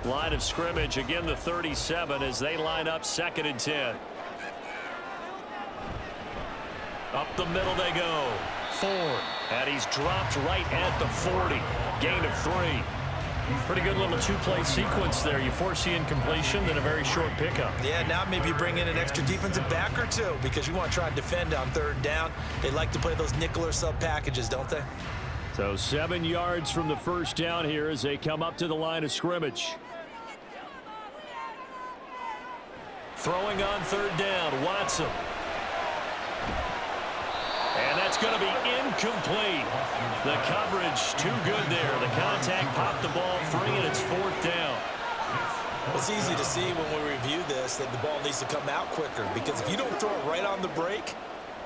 Line of scrimmage, again the 37 as they line up 2nd and 10. Up the middle they go. Ford. And he's dropped right at the 40. Gain of 3. Pretty good little 2-play sequence there. You force the incompletion, then a very short pickup. Yeah, now maybe bring in an extra defensive back or two because you want to try and defend on 3rd down. They like to play those nickel or sub packages, don't they? So 7 yards from the 1st down here as they come up to the line of scrimmage. Throwing on 3rd down, Watson. And that's going to be incomplete. The coverage too good there. The contact popped the ball free, and it's 4th down. It's easy to see when we review this that the ball needs to come out quicker, because if you don't throw it right on the break,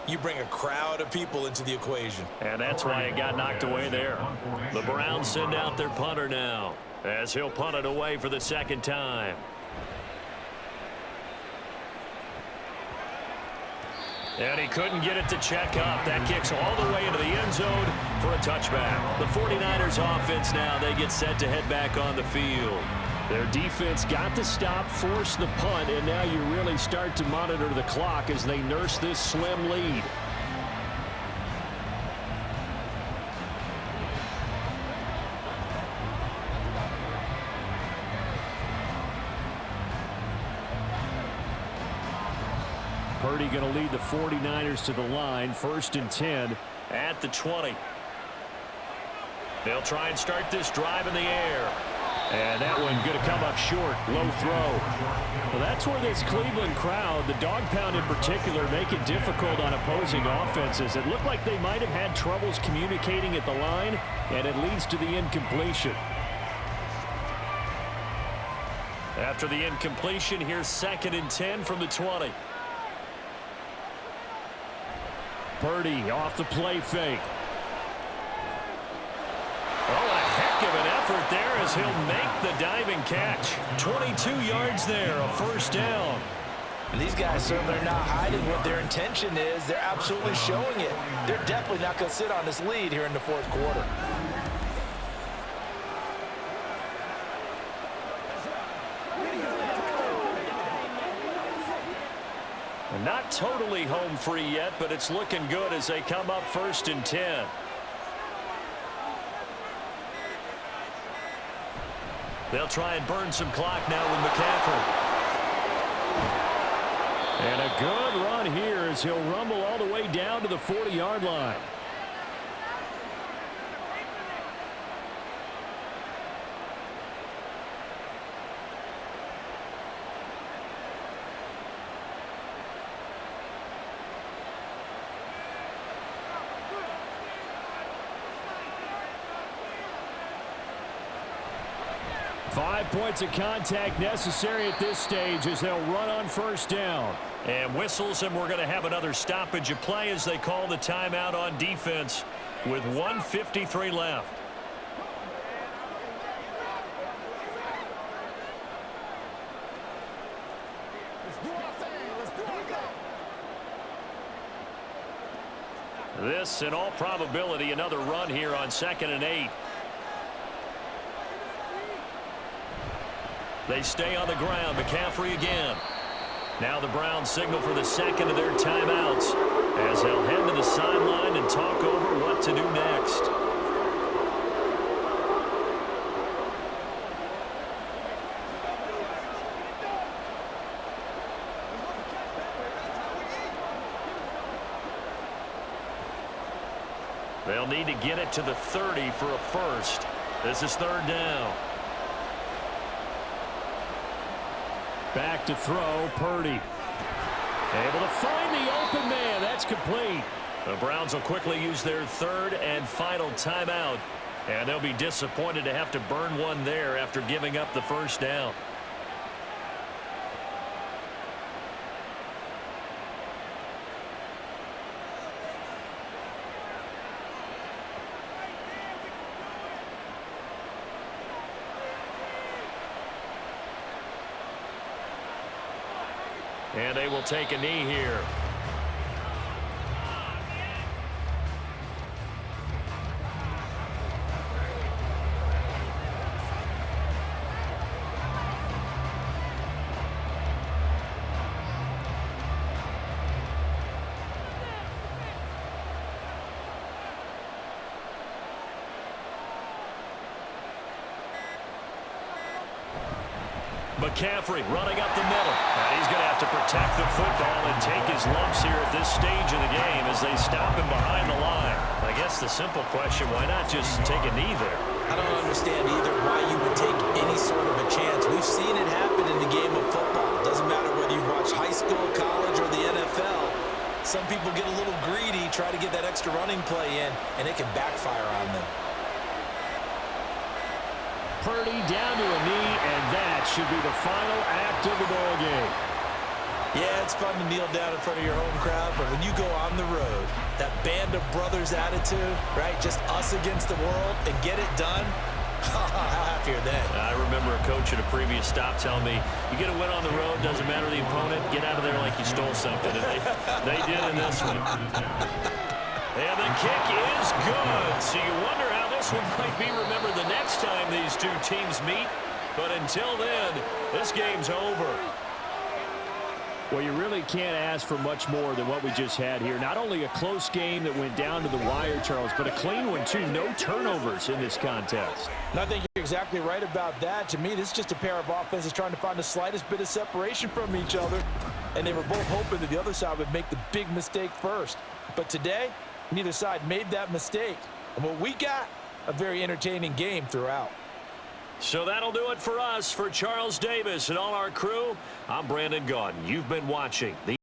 you bring a crowd of people into the equation. And that's why it got knocked away there. The Browns send out their punter now, as he'll punt it away for the 2nd time. And he couldn't get it to check up. That kicks all the way into the end zone for a touchback. The 49ers offense now, they get set to head back on the field. Their defense got the stop, forced the punt, and now you really start to monitor the clock as they nurse this slim lead. Purdy going to lead the 49ers to the line, 1st and 10 at the 20. They'll try and start this drive in the air. And that one going to come up short. Low throw. Well, that's where this Cleveland crowd, the dog pound in particular, make it difficult on opposing offenses. It looked like they might have had troubles communicating at the line, and it leads to the incompletion. After the incompletion, here's 2nd and 10 from the 20. Purdy off the play fake. Oh, a heck of an effort there as he'll make the diving catch. 22 yards there, a 1st down. And these guys certainly are not hiding what their intention is. They're absolutely showing it. They're definitely not going to sit on this lead here in the 4th quarter. Not totally home free yet, but it's looking good as they come up 1st and 10. They'll try and burn some clock now with McCaffrey. And a good run here as he'll rumble all the way down to the 40-yard line. Five points of contact necessary at this stage as they'll run on 1st down. And whistles, and we're going to have another stoppage of play as they call the timeout on defense with 1:53 left. This, in all probability, another run here on 2nd and 8. They stay on the ground. McCaffrey again. Now the Browns signal for the 2nd of their timeouts as they'll head to the sideline and talk over what to do next. They'll need to get it to the 30 for a 1st. This is 3rd down. Back to throw, Purdy. Able to find the open man. That's complete. The Browns will quickly use their 3rd and final timeout. And they'll be disappointed to have to burn one there after giving up the 1st down. And they will take a knee here. McCaffrey running up the middle. And he's going to have to protect the football and take his lumps here at this stage of the game as they stop him behind the line. I guess the simple question, why not just take a knee there? I don't understand either why you would take any sort of a chance. We've seen it happen in the game of football. It doesn't matter whether you watch high school, college, or the NFL. Some people get a little greedy try to get that extra running play in, and it can backfire on them. Purdy down to a knee, and that should be the final act of the ball game. Yeah, it's fun to kneel down in front of your home crowd, but when you go on the road, that band of brothers attitude, right, just us against the world, and get it done, how happy are they? I remember a coach at a previous stop telling me, you get a win on the road, doesn't matter the opponent, get out of there like you stole something. And they did in this one. And the kick is good. So you wonder how this one might be remembered the next time these two teams meet. But until then, this game's over. Well, you really can't ask for much more than what we just had here. Not only a close game that went down to the wire, Charles, but a clean one, too. No turnovers in this contest. And I think you're exactly right about that. To me, this is just a pair of offenses trying to find the slightest bit of separation from each other. And they were both hoping that the other side would make the big mistake first. But today, neither side made that mistake. And what we got, a very entertaining game throughout. So that'll do it for us. For Charles Davis and all our crew, I'm Brandon Gaudin. You've been watching the